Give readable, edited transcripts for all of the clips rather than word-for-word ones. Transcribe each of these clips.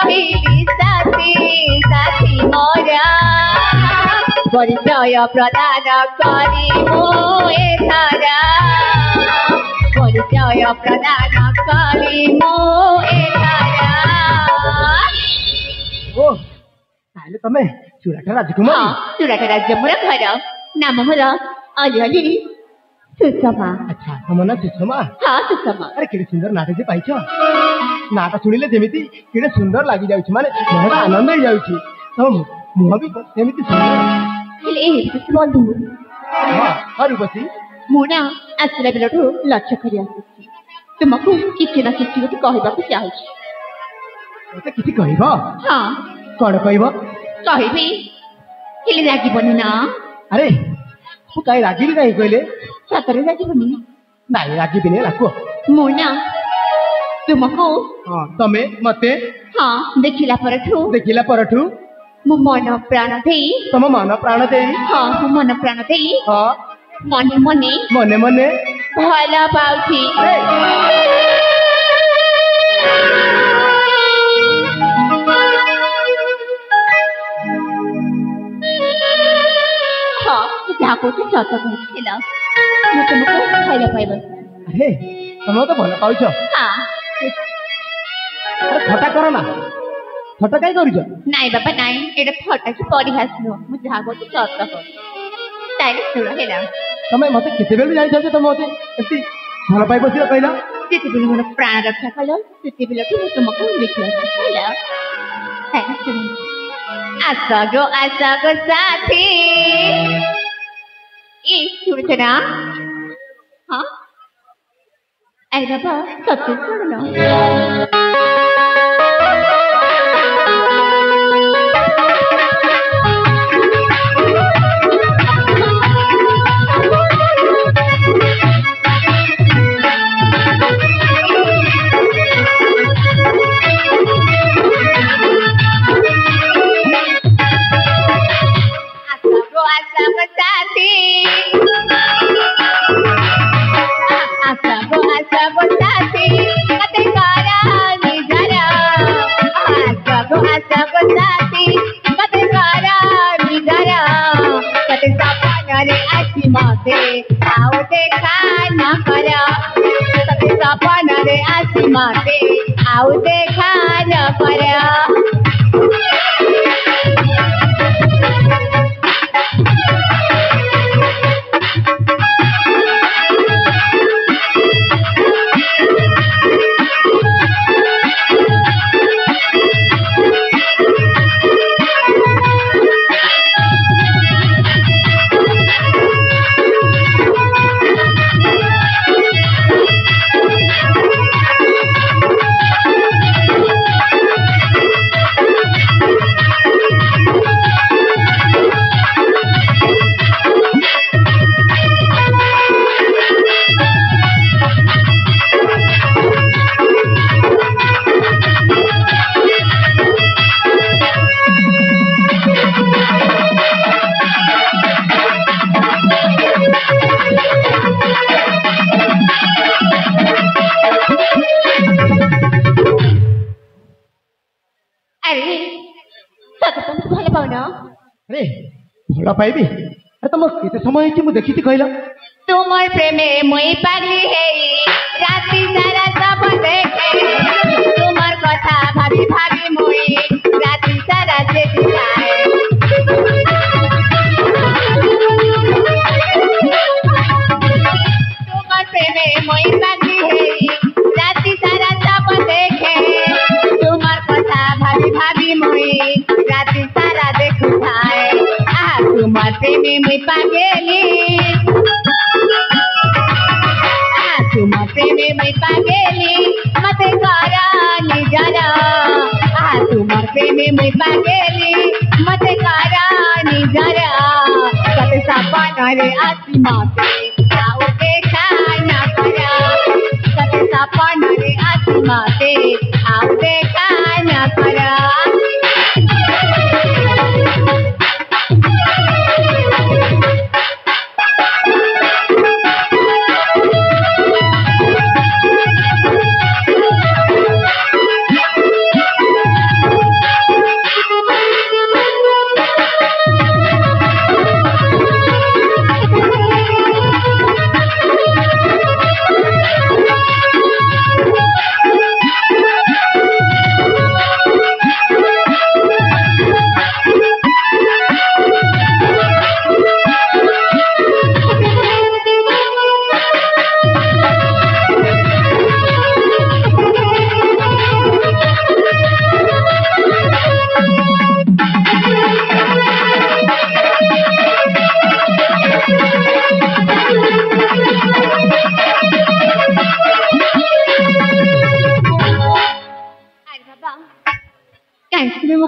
କହିଲି ସାଥୀ ସାଥୀ ମୋରା ପରିଚୟ ପ୍ରଦାନ କରି ମୁଁ ଏଥର ପରିଚୟ ପ୍ରଦାନ କରି ମୁଁ ଏଥର ओ ताले तमे चुराटा राजकुमारी चुराटा राज्य मोर घर नाम मोर अजली सुषमा अच्छा तम ना सुषमा हाँ सुषमा अरे केडे सुंदर नाटे जे पाइछ नाटा सुनिले जेमिति केडे सुंदर लागि जाउछि माने मन आनंद हो जाउछि तम मुह भी सेमिति सुंदर हेले बंधु हां अरुपति मुना आसला बेलठू लक्ष्य करी आसी तुमको किछि ना किछि गोटे कहबाकू चाहूछि मते किछि कहबो हाँ कोन कहबो कहबी हेले रागिबनी ना अरे तू काई रागिबी काई कहले सतरे रागिबनी नाई रागिबी ने लाको मुना तुमको हां तमे मते हाँ देखिला परठू मो मन प्राण देई तम मन प्राण देई हाँ मो मन प्राण देई हाँ मने मने मने मने भला पाउछि हाँ जाको तो सत कहला मैं तुमको भला पाइब अरे तम तो भला पाउछ हाँ अरे थटा करो ना थटा काई करूछ नाई बाबा नाई एटा थटा की परिहास नो मु जाको तो सत कह ताई सुनो हेला तमे मते केते बेल जानि छ तमे मते एति भला पाइ बसिला कहला जेते बेल मोर प्राण रक्षा कलो तेते बेल तू तुमको देखिला हेला ताई सुनो आशा गो साथी ई सुनते ना हाँ अरे बाबा सत्य सुनो माते आओ देखा न करा सपन रे आसी माते आओ देखा न करा अरे भला पाइबी अरे तुम केते समय होइछि मु देखिछि कहला तुमर प्रेमे मुई पागली हेई राति सारा सब देखे तुमर कथा भाभी भाभी मुई राति सारा देखी जाए तुमर प्रेमे मुई पागली हेई राति सारा सब देखे तुमर कथा भाभी भाभी मुई राति सारा देखी जाए तुमर प्रेमे मुई पागली तुमर प्रेमे मुई पागली मते करा निजरा तुमर प्रेमे मुई पागली मते करा निजरा कते सपन रे आसी माते आओ देखा ना करा कते सपन रे आसी माते आओ देखा ना करा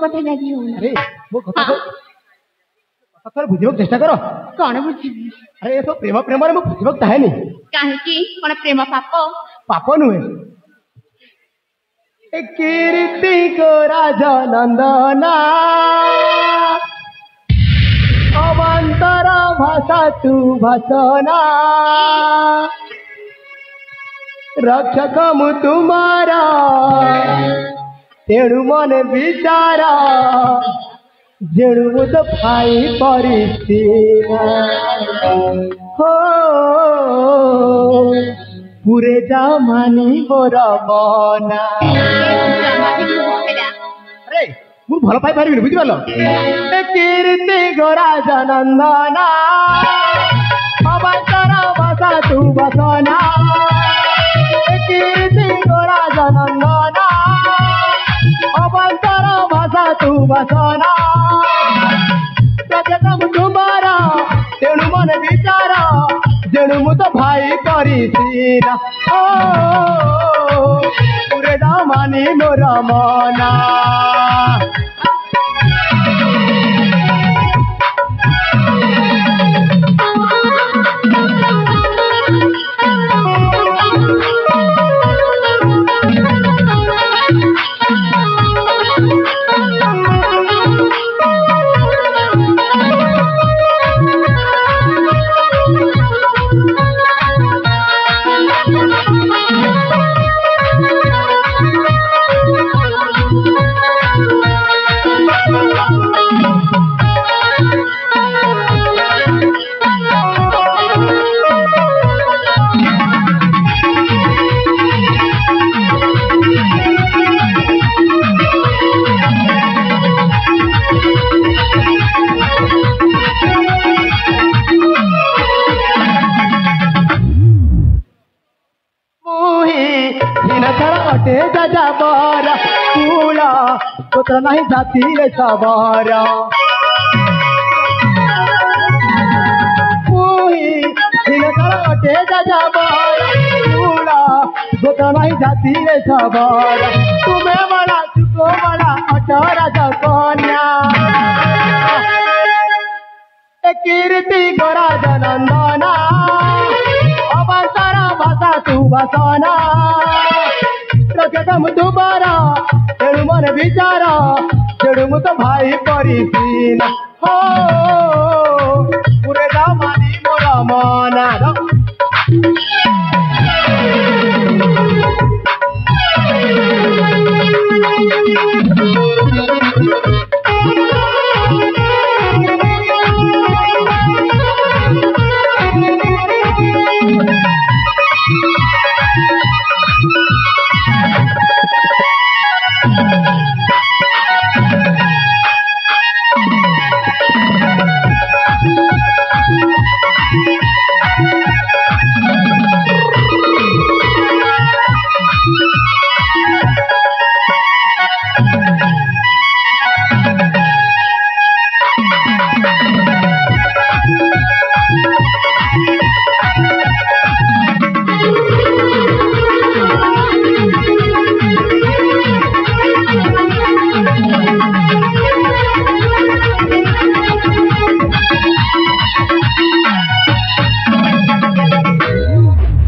କଥା ରାଜି ହଉନ अरे मो कथा हाँ। कथा थोड़ा बुझिबक चेष्टा करो कौन बुझिबी अरे ये सब प्रेम प्रेम रे मो बुझिबक चाहेनी काहेकि कौन प्रेम पाप पाप नुहे ए कीर्ति को राजा नंदना अवंतर भाषा तू भाषना रक्षक मु तुम्हारा तेणु मन विचारा जेणु मु तो भाई परिसी हो पूरे जा मानी मोर मना अरे मु भल पाई पारिबिनी बुझि पालो ए कीर्ति गोराज नंदना अवंतर भाषा तू भाषना कीर्ति गोराज नंदना अवंतर भाषा तू भाषना प्रजतम तुम्हारा तेणु मन विचार जेणु मु तो भाई परिसीना पूरे दामानी मोर मना जाबर कूला पुत्र नहीं जाती रे सवारा अटे जाबर कूला पुत्र नहीं जाती रे सवारा तुम्हें बड़ा तुको बड़ा अटरा कन्या कीर्ति गोराज नंदना अवंतर भाषा तू भाषना रक्षकम तुम्हारा तेणु मन विचार जेणु मु तो भाई परिसीना हो पूरे दामानी मोर मना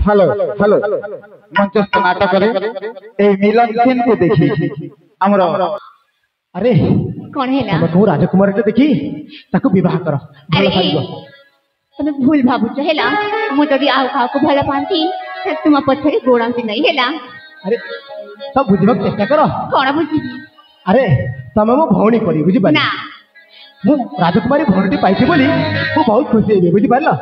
हेलो हेलो मंचस्थ नाटक मिलन सेन को देखी हमरो अरे कौन है तू राजकुमार देखी ताको विवाह कर भल पाइबो तुम भूल भाबुच हैला मु जदी आउ काउ को भल पांती तुम पछरे गोड़ांती नहीं हैला अरे सब बुझबक चेष्टा करो कौन बुझी अरे तमे मो भौणी पड़ी बुझि पाली ना मु राजकुमारी भौणी पाइछि बोली मु बहुत खुशी हेबे बुझि पारला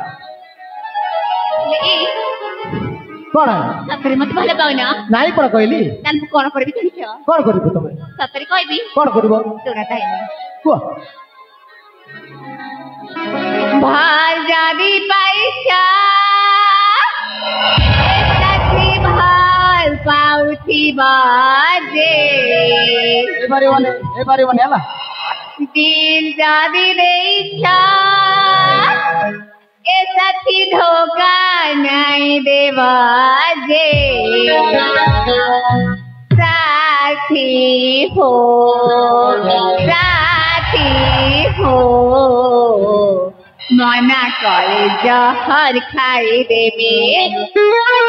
कौन सतरे मत भल पाउना नाई पण कहली तन कौन करबी कहिछ कौन करिबो तमे सतरे कहबी कौन करिबो तोरा ताइने को भाल जादी पैसा सखी भाल पाउथी बाजे ए बारे वाले हला दिल जादी रे इच्छा ए सखी धोखा नहीं देवाजे साथ हो साथी हो मना करे जहर खाई देबे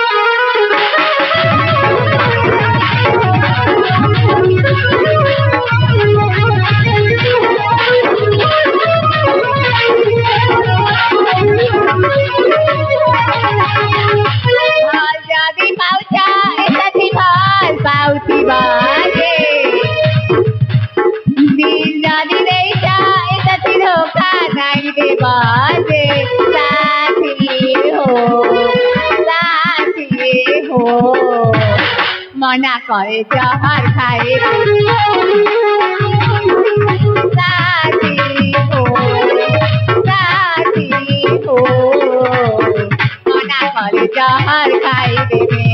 पाउती बाजे दिल जानी नहीं जाए तती धोखा नहीं दे बाजे साथी हो मना करे जहर खाए साथी हो मना करे जहर खाए देवे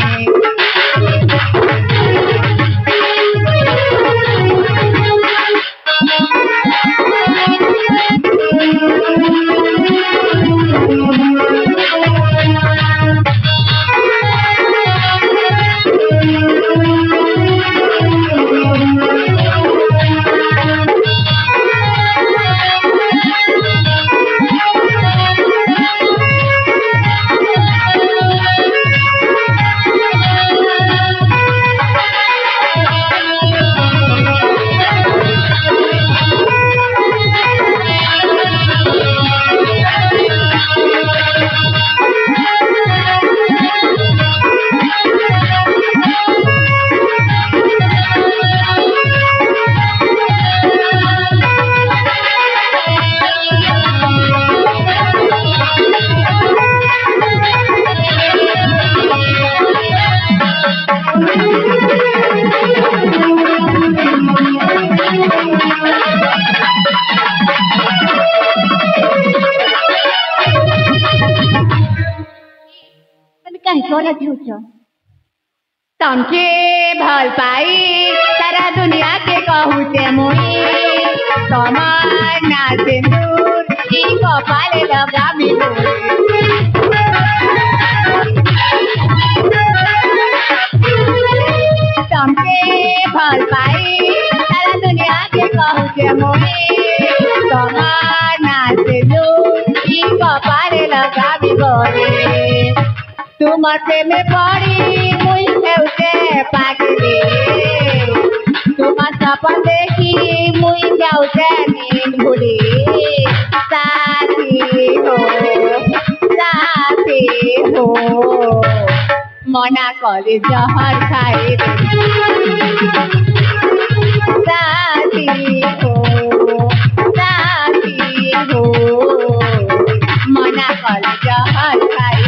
तमके भल पाई सारा दुनिया के कहू से मुई तमार ना सिंदूर ई कपाले लगा तमके भल पाई सारा दुनिया के कहू से मुई तमार ना सिंदूर ई कपाले लगा तुमर प्रेम पड़ी मुई उसे पागली तुमर सपन देखी मुई जाऊसे नींद भूली साथी हो मना करे जहर खाए साथी हो मना करे जहर खाए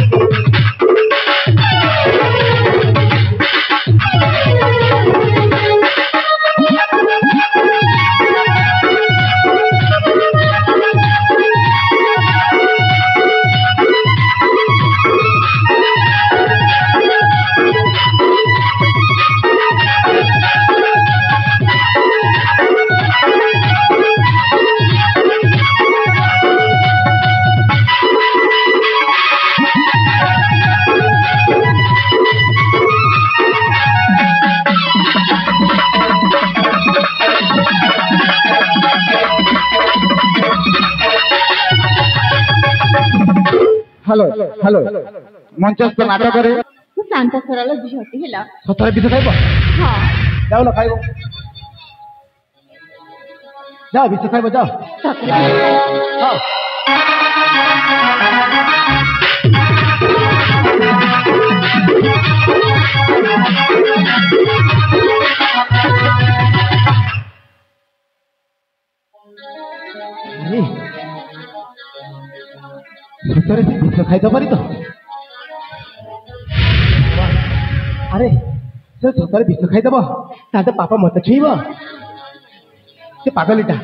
हेलो हेलो मंचस्थ नाटक रे शांत सरल झीटी हैला सतरे बिस खाइबो हां जाओ ना खाइबो जाओ बिस खाइबो जाओ हां सतरे बिस खाइ दो पारि तो अरे से सतरे बिस खाइ दबो ताते पापा मते छुइबो से पागलिटा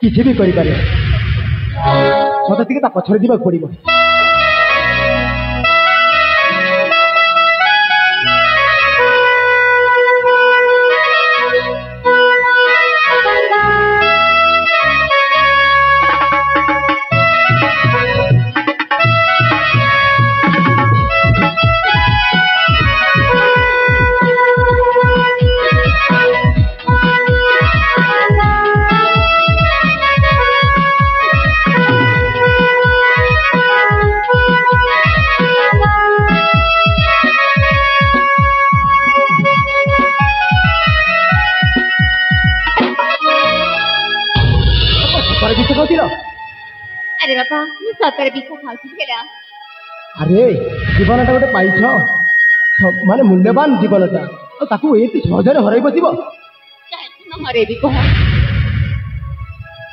किछि भी करि पारे मते तिके ता पछरे दिबा पड़िबो ସତରେ ବିଷ ଖାଉଛି ହେଲା। ଆରେ ଜୀବନଟା ଗୋଟେ ପାଇଛ, ମାନେ ମୂଲ୍ୟବାନ ଜୀବନଟା, ଆଉ ତାକୁ ଏମିତି ସହଜରେ ହରାଇ ବସିବ? କାହିଁକି ନ ହରେଇବି କହ?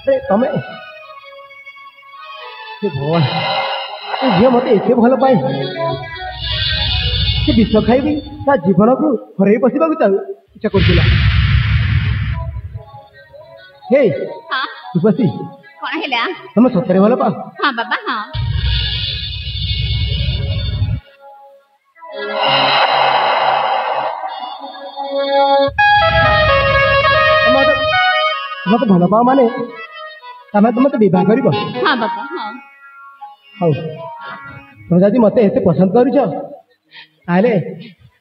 ଆରେ ତମେ ସେ ଭଗବାନ, ଏ ଝିଅ ମତେ ଏତେ ଭଲ ପାଏ, ସେ ବିଷ ଖାଇବି ତା ଜୀବନକୁ ହରେଇ ବସିବାକୁ ଇଚ୍ଛା କରୁଥିଲା। ହେ ହଁ ରୂପସୀ, କଣ ହେଲା? ତମେ ସତରେ ଭଲ ପାଅ? ହଁ ବାବା ହଁ। ମତେ ଭଲ ପାଅ ମାନେ ତମେ ମତେ ବିବାହ କରିବ? ହଁ ବାବା ହଁ। ହଉ, ତମେ ଯଦି ମତେ ଏତେ ପସନ୍ଦ କରୁଛ ତାହେଲେ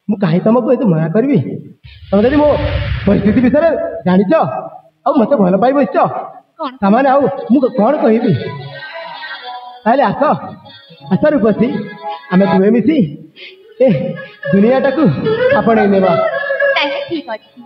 ମୁଁ କାହିଁ ତମକୁ ଏତେ ମନା କରିବି? ତମେ ଯଦି ମୋ ପରିସ୍ଥିତି ବିଷୟରେ ଜାଣିଛ ଆଉ ମତେ ଭଲ ପାଇ ବସିଛ, ତାମାନେ ଆଉ ମୁଁ କଣ କହିବି? ତାହେଲେ ଆସ ଆସ ରୂପସୀ, ଆମେ ଦୁହେଁ ମିଶି ଏ ଦୁନିଆଟାକୁ ଆପଣେଇ ନେବା। ତାହେଲେ ଠିକ ଅଛି।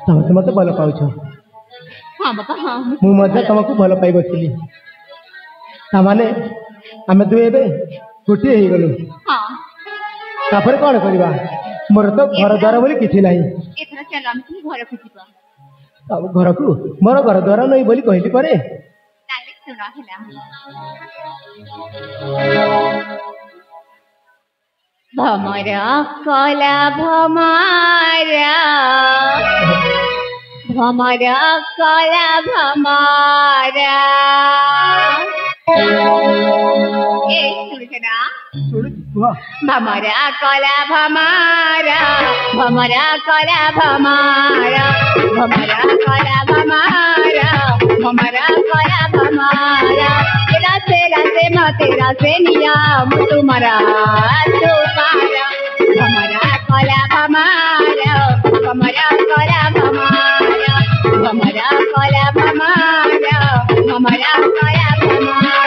ତମେ ତ ମତେ ଭଲ ପାଉଛ, ମୁଁ ମଧ୍ୟ ତମକୁ ଭଲ ପାଇ ବସିଲି, ତାମାନେ ଆମେ ଦୁଇ ଏବେ ଗୋଟିଏ ହେଇଗଲୁ। ତାପରେ କଣ କରିବା? ମୋର ତ ଘର ଦ୍ୱାର ବୋଲି କିଛି ନାହିଁ। ଘରକୁ ମୋର ଘର ଦ୍ୱାର ନାହିଁ ବୋଲି କହିଲି ପରେ। ଭମର କଲା ଭମରା, ଭମର କଲା ଭମରା। ଭମରା କଲା ଭମରା, ଭମରା କଲା ଭମରା, ଭମରା କଲା ଭମରା, ଭମରା କଲା ଭମରା। ରାତେ ରାତେ ମତେ ରାତେ ନିଆ ମୁଁ ତୁମରା ତୁମାରା। ଭମରା କଲା ଭମରା, ଭମରା କଲା ଭମରା, ଭମରା କଲା ଭମରା, ଭମରା କଲା ଭମରା।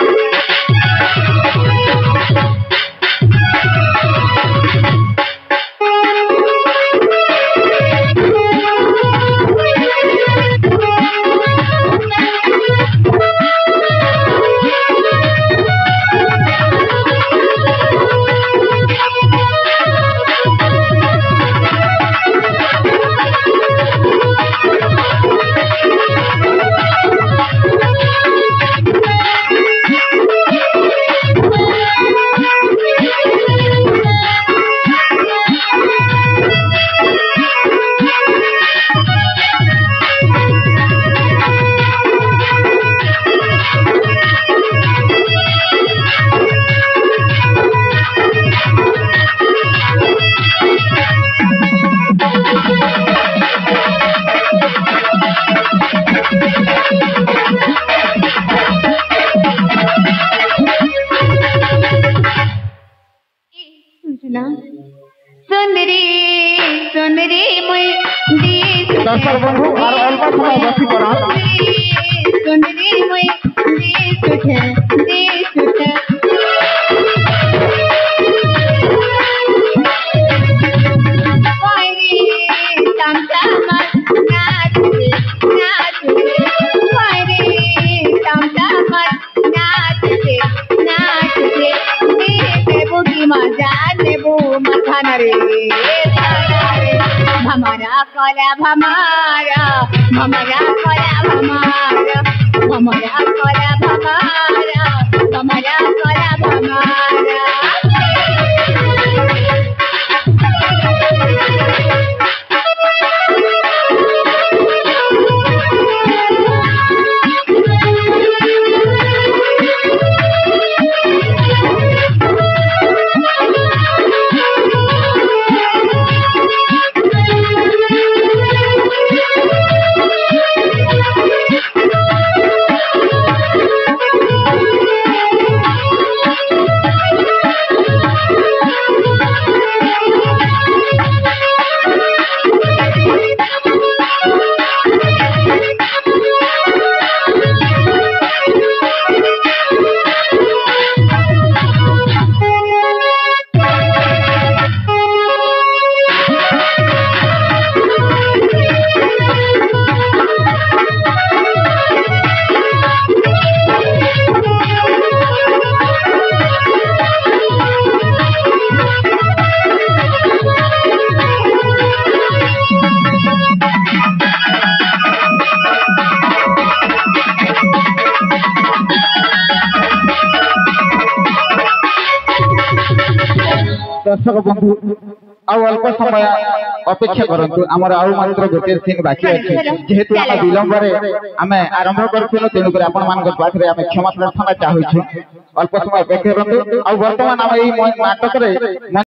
सुंदरी सुंदरी मुंडी बंधु और अल्प समय बसी पड़ा सुंदरी मुंडी सुठ दी सुठ वायरी तमसा मत नाच नाच वायरी तमसा मत नाच नाच देबू की मजा देबू मथान रे भमरा कला भमारा भमरा कला भमारा भमरा कला भमारा भमरा कला भमारा दर्शक बंधु आउ अल्प समय अपेक्षा करंतु आमर आउ मात्र गोटे सीन बाकी अछि जेहेतु हम विलंब रे आमे आरंभ करथिलु तेनु कर आपण मान पाखरे आमे क्षमा प्रार्थना चाहू अल्प समय अपेक्षा करंतु आउ वर्तमान हम एई नाटक रे